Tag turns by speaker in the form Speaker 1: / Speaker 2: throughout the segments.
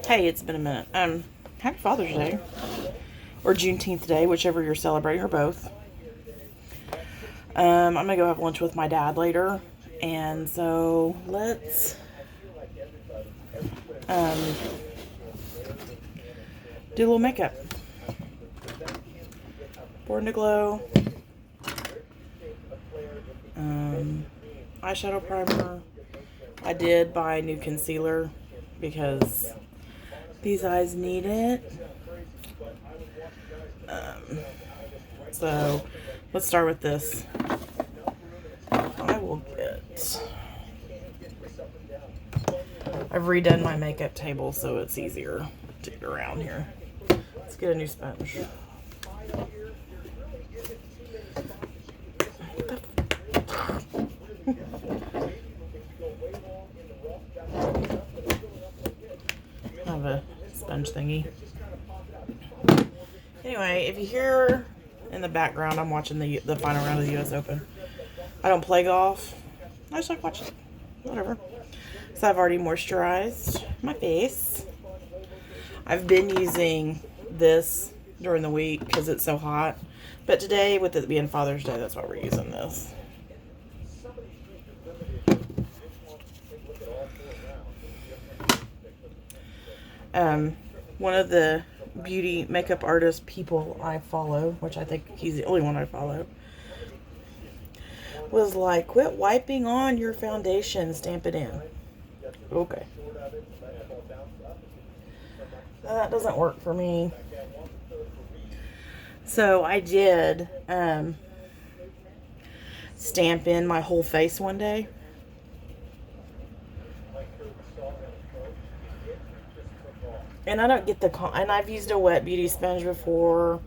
Speaker 1: Hey, it's been a minute. Happy Father's Day. Or Juneteenth Day, whichever you're celebrating, or both. I'm gonna go have lunch with my dad later. And so let's do a little makeup. Born to Glow. Eyeshadow primer. I did buy new concealer because these eyes need it. So let's start with this. I will get... I've redone my makeup table so it's easier to get around here. Let's get a new sponge. I have a sponge thingy. Anyway, if you hear in the background, I'm watching the final round of the U.S. Open. I don't play golf. I just like watching it. Whatever. So I've already moisturized my face. I've been using this during the week because it's so hot. But today, with it being Father's Day, that's why we're using this. One of the beauty makeup artist people I follow, which I think he's the only one I follow, was like, quit wiping on your foundation, stamp it in. Okay. That doesn't work for me. So I did stamp in my whole face one day. And I don't get and I've used a wet beauty sponge before.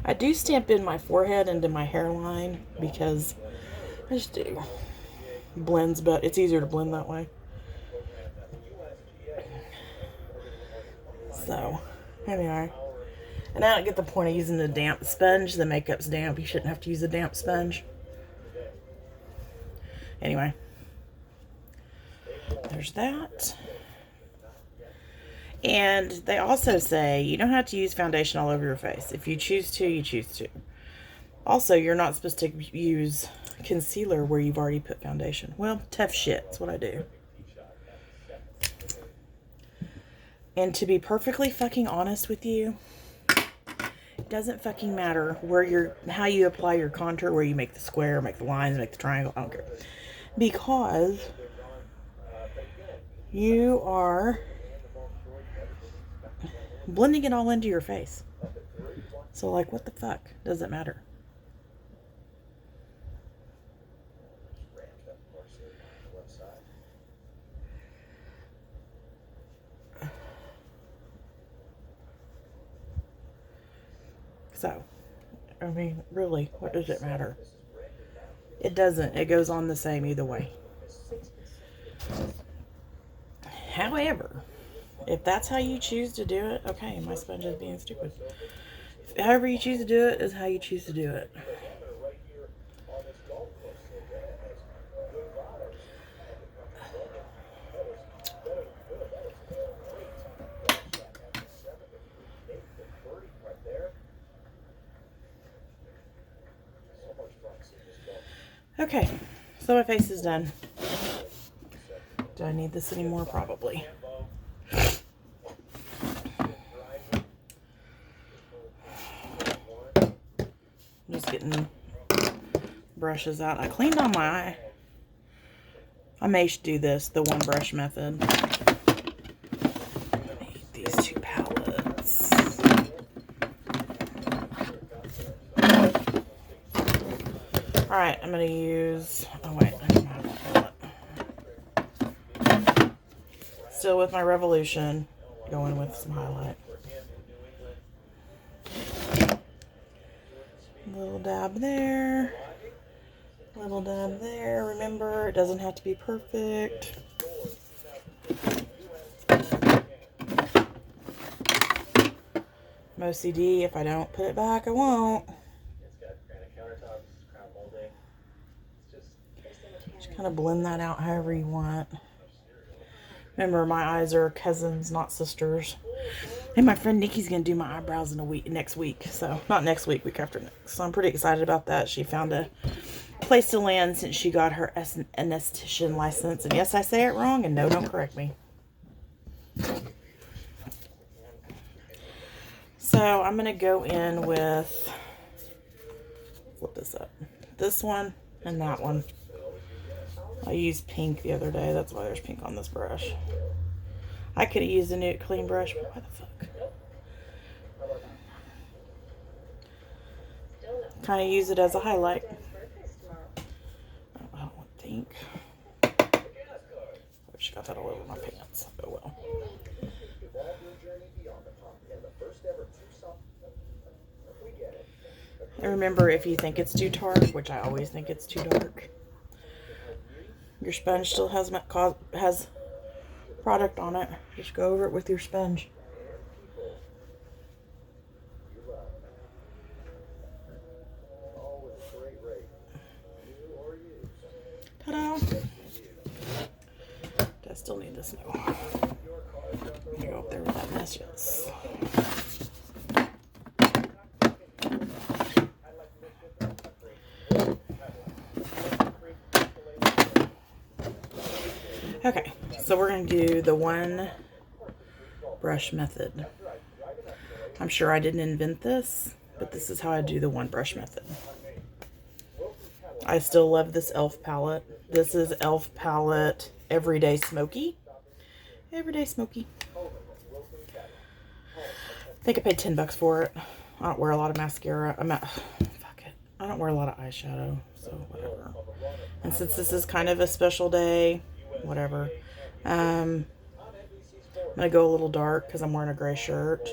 Speaker 1: I do stamp in my forehead into my hairline because I just do. Blends, but it's easier to blend that way. So, anyway. And I don't get the point of using the damp sponge. The makeup's damp. You shouldn't have to use a damp sponge. Anyway. There's that. And they also say you don't have to use foundation all over your face. If you choose to, you choose to. Also, you're not supposed to use concealer where you've already put foundation. Well, tough shit. That's what I do. And to be perfectly fucking honest with you, it doesn't fucking matter how you apply your contour, where you make the square, make the lines, make the triangle. I don't care. Because you are blending it all into your face. So, like, what the fuck does it matter? So, I mean, really, what does it matter? It doesn't. It goes on the same either way. However, if that's how you choose to do it, okay, my sponge is being stupid. However you choose to do it is how you choose to do it. Okay, so my face is done. Do I need this anymore? Probably. I'm just getting brushes out. I cleaned on my eye. I may do this, the one brush method. I need these two palettes. Alright, I'm going to use... Oh, wait. I don't have that palette. Still with my Revolution. Going with some highlight. Little dab there. Little dab there. Remember, it doesn't have to be perfect. I'm OCD. If I don't put it back, I won't. Just kind of blend that out however you want. Remember, my eyes are cousins, not sisters. And my friend Nikki's going to do my eyebrows next week. So, not next week, week after next. So, I'm pretty excited about that. She found a place to land since she got her anesthetician license. And yes, I say it wrong. And no, don't correct me. So, I'm going to go in with, flip this up, this one and that one. I used pink the other day. That's why there's pink on this brush. I could have used a new clean brush, but why the fuck? Kind of use it as a highlight. I don't think. I just got that all over my pants. Oh well. And remember, if you think it's too dark, which I always think it's too dark, your sponge still has product on it. Just go over it with your sponge. Ta-da! I still need this now. I'm gonna go up there with that mess, yes. Okay, so we're going to do the one brush method. I'm sure I didn't invent this, but this is how I do the one brush method. I still love this e.l.f. palette. This is e.l.f. palette Everyday Smoky. Everyday Smoky. I think I paid $10 for it. I don't wear a lot of mascara. Fuck it. I don't wear a lot of eyeshadow, so whatever. And since this is kind of a special day, whatever. I'm going to go a little dark because I'm wearing a gray shirt.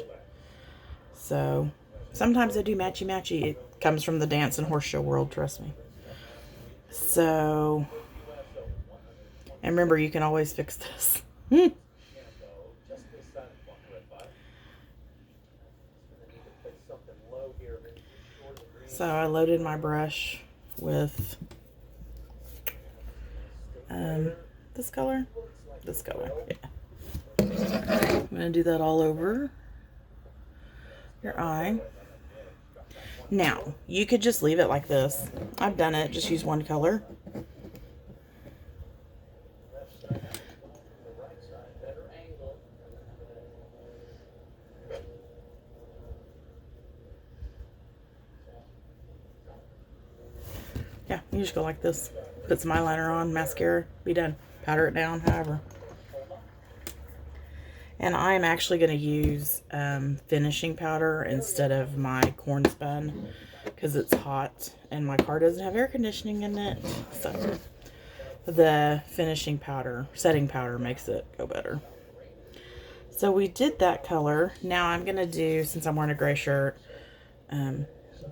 Speaker 1: So, sometimes I do matchy-matchy. It comes from the dance and horse show world, trust me. So, and remember, you can always fix this. So, I loaded my brush with this color. Yeah. I'm going to do that all over your eye. Now, you could just leave it like this. I've done it. Just use one color. Yeah, you just go like this. Put some eyeliner on, mascara, be done. Powder it down, however. And I'm actually going to use finishing powder instead of my corn spun because it's hot and my car doesn't have air conditioning in it. So the finishing powder, setting powder, makes it go better. So we did that color. Now I'm going to do, since I'm wearing a gray shirt,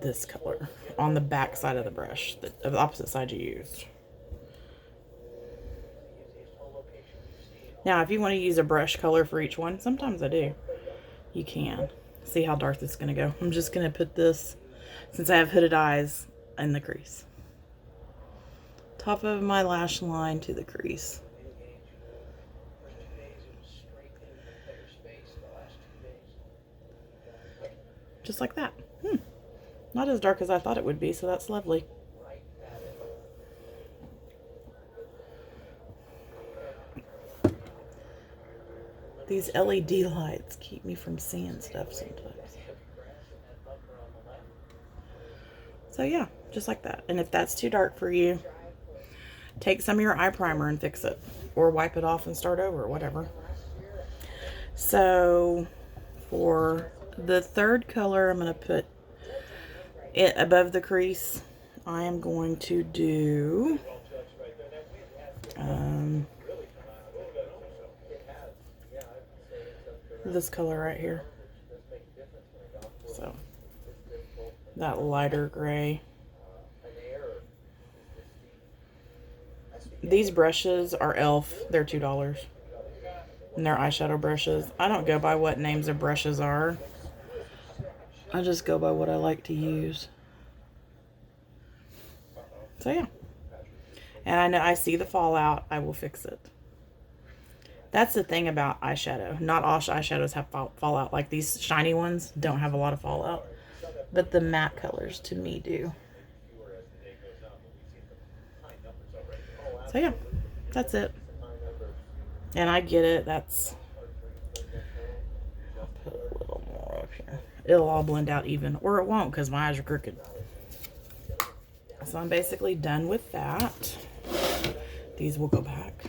Speaker 1: this color on the back side of the brush, the opposite side you used. Now, if you want to use a brush color for each one, sometimes I do. You can. See how dark this is going to go. I'm just going to put this, since I have hooded eyes, in the crease. Top of my lash line to the crease. Just like that. Not as dark as I thought it would be, so that's lovely. These LED lights keep me from seeing stuff sometimes. So yeah, just like that. And if that's too dark for you, take some of your eye primer and fix it. Or wipe it off and start over, whatever. So for the third color, I'm going to put it above the crease. I am going to do this color right here. So that lighter gray. These brushes are e.l.f. They're $2. And they're eyeshadow brushes. I don't go by what names of brushes are. I just go by what I like to use. So yeah. And I know I see the fallout. I will fix it. That's the thing about eyeshadow. Not all eyeshadows have fallout. Like these shiny ones don't have a lot of fallout. But the matte colors, to me, do. So yeah, that's it. And I get it. I'll put a little more up here. It'll all blend out even. Or it won't, because my eyes are crooked. So I'm basically done with that. These will go back.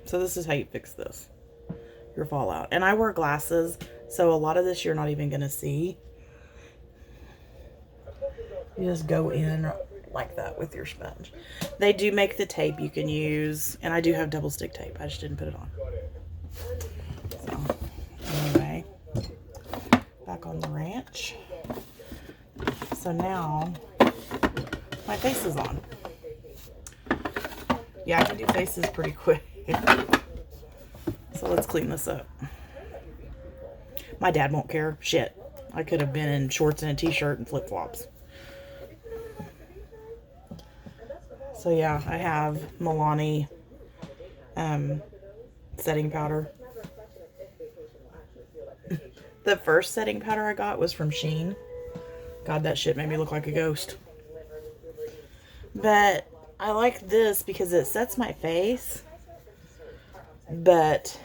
Speaker 1: So this is how you fix this. Your fallout. And I wear glasses, so a lot of this you're not even going to see. You just go in like that with your sponge. They do make the tape you can use, and I do have double stick tape. I just didn't put it on. So, anyway, back on the ranch. So now, my face is on. Yeah, I can do faces pretty quick. So let's clean this up. My dad won't care. Shit. I could have been in shorts and a t-shirt and flip-flops. So yeah, I have Milani setting powder. The first setting powder I got was from Shein. God, that shit made me look like a ghost. But I like this because it sets my face. But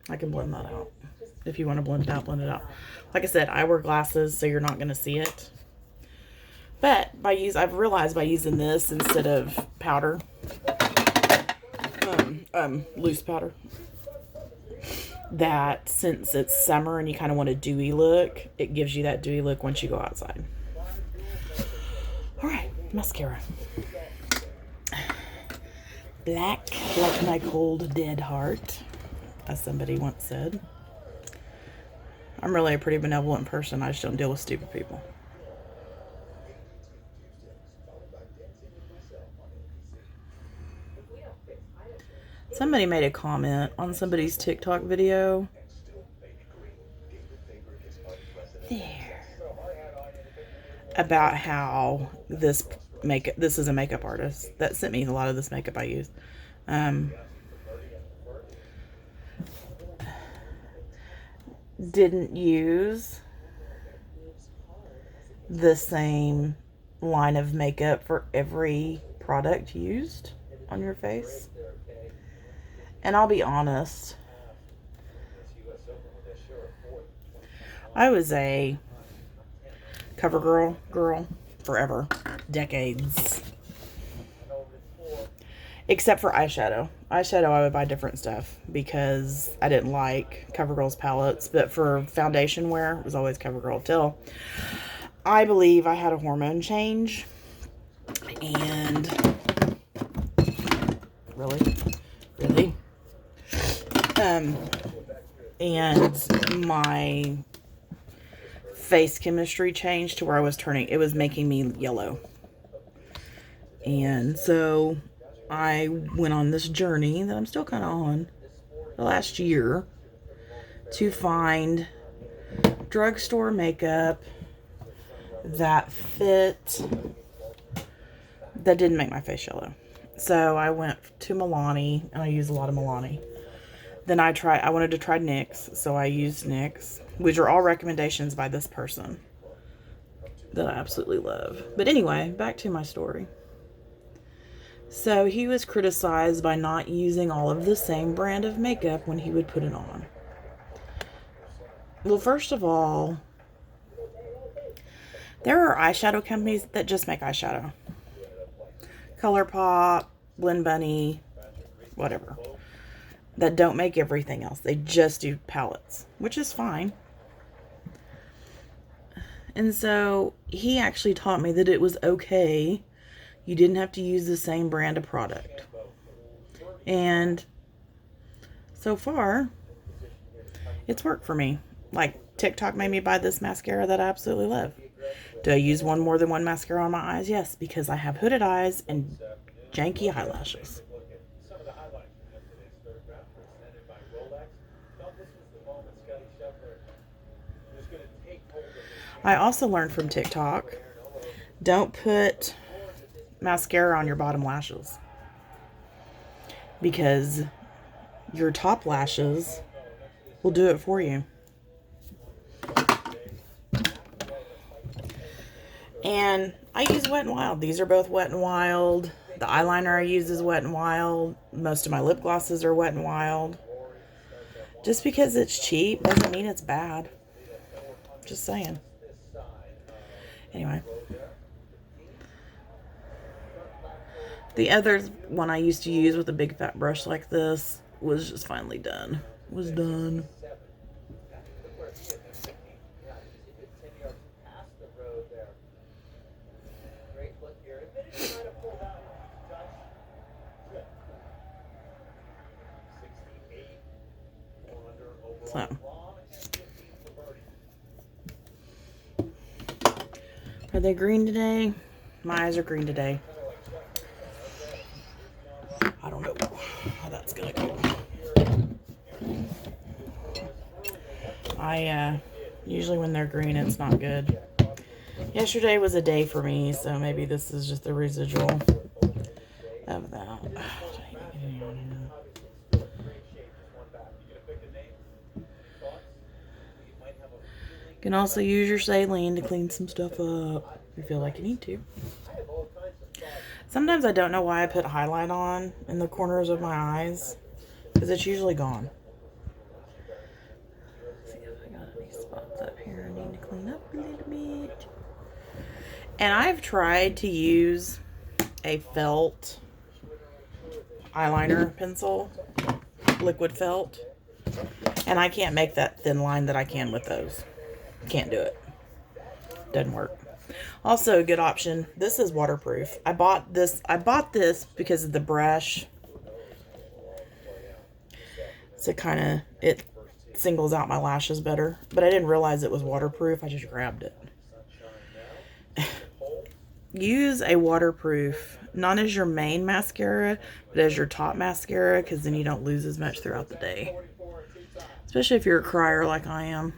Speaker 1: I can blend that out. If you want to blend it out, blend it out. Like I said, I wear glasses, so you're not going to see it. But I've realized by using this instead of powder, loose powder, that since it's summer and you kind of want a dewy look, it gives you that dewy look once you go outside. All right, mascara. Black like my cold dead heart, as somebody once said. I'm really a pretty benevolent person. I just don't deal with stupid people. Somebody made a comment on somebody's TikTok video. There. About how this is a makeup artist that sent me a lot of this makeup I use. Didn't use the same line of makeup for every product used on your face. And I'll be honest, I was a CoverGirl girl forever, decades. Except for eyeshadow. Eyeshadow, I would buy different stuff because I didn't like CoverGirl's palettes. But for foundation wear, it was always CoverGirl till I believe I had a hormone change. And really? And my face chemistry changed to where it was making me yellow. And so I went on this journey that I'm still kind of on the last year to find drugstore makeup that didn't make my face yellow. So I went to Milani, and I use a lot of Milani. Then I wanted to try NYX, so I used NYX, which are all recommendations by this person that I absolutely love. But anyway, back to my story. So he was criticized by not using all of the same brand of makeup when he would put it on. Well, first of all, there are eyeshadow companies that just make eyeshadow. ColourPop, Blend Bunny, whatever. That don't make everything else. They just do palettes, which is fine. And so he actually taught me that it was okay. You didn't have to use the same brand of product. And so far, it's worked for me. Like, TikTok made me buy this mascara that I absolutely love. Do I use more than one mascara on my eyes? Yes, because I have hooded eyes and janky eyelashes. I also learned from TikTok, don't put mascara on your bottom lashes, because your top lashes will do it for you. And I use Wet n Wild. These are both Wet n Wild. The eyeliner I use is Wet n Wild. Most of my lip glosses are Wet n Wild. Just because it's cheap doesn't mean it's bad. Just saying. Anyway. The other one I used to use with a big fat brush like this was just finally done. Was done. So. Are they green today? My eyes are green today. I don't know how that's gonna go. Usually when they're green, it's not good. Yesterday was a day for me, so maybe this is just the residual of that. You can also use your saline to clean some stuff up if you feel like you need to. Sometimes I don't know why I put highlight on in the corners of my eyes, because it's usually gone. Let's see if I got any spots up here I need to clean up a little bit. And I've tried to use a felt eyeliner pencil, liquid felt, and I can't make that thin line that I can with those. Can't do it. Doesn't work. Also, a good option. This is waterproof. I bought this because of the brush. So it singles out my lashes better. But I didn't realize it was waterproof. I just grabbed it. Use a waterproof, not as your main mascara, but as your top mascara, because then you don't lose as much throughout the day. Especially if you're a crier like I am.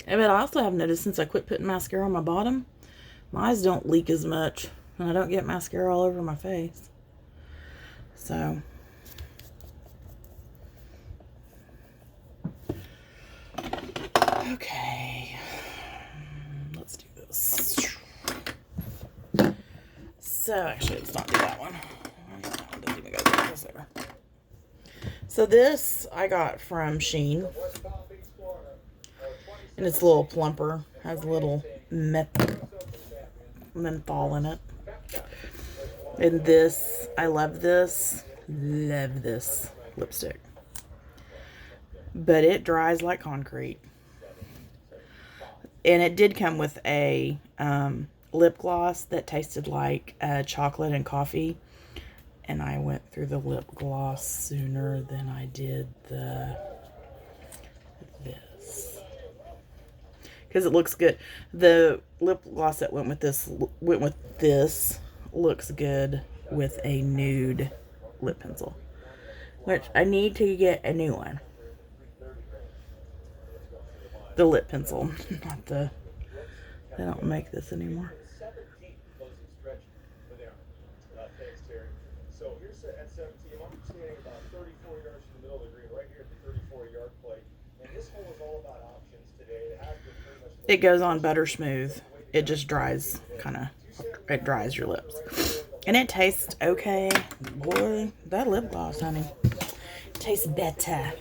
Speaker 1: But I also have noticed since I quit putting mascara on my bottom, my eyes don't leak as much, and I don't get mascara all over my face. So, okay, let's do this. So, actually, let's not do that one. That one doesn't even go there. So this I got from Shein. And it's a little plumper. Has a little menthol in it. And this, I love this. Love this lipstick. But it dries like concrete. And it did come with a lip gloss that tasted like chocolate and coffee. And I went through the lip gloss sooner than I did this. Because it looks good. The lip gloss that went with this looks good with a nude lip pencil. Which I need to get a new one. The lip pencil. Not the... They don't make this anymore. It goes on butter smooth. It just dries, it dries your lips. And it tastes okay. Boy, that lip gloss, honey, tastes better.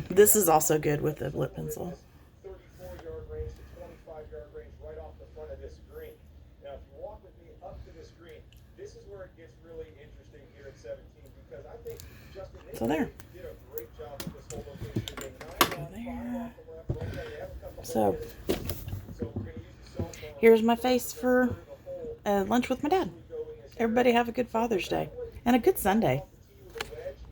Speaker 1: This is also good with the lip pencil. So there. So here's my face for lunch with my dad. Everybody have a good Father's Day and a good Sunday.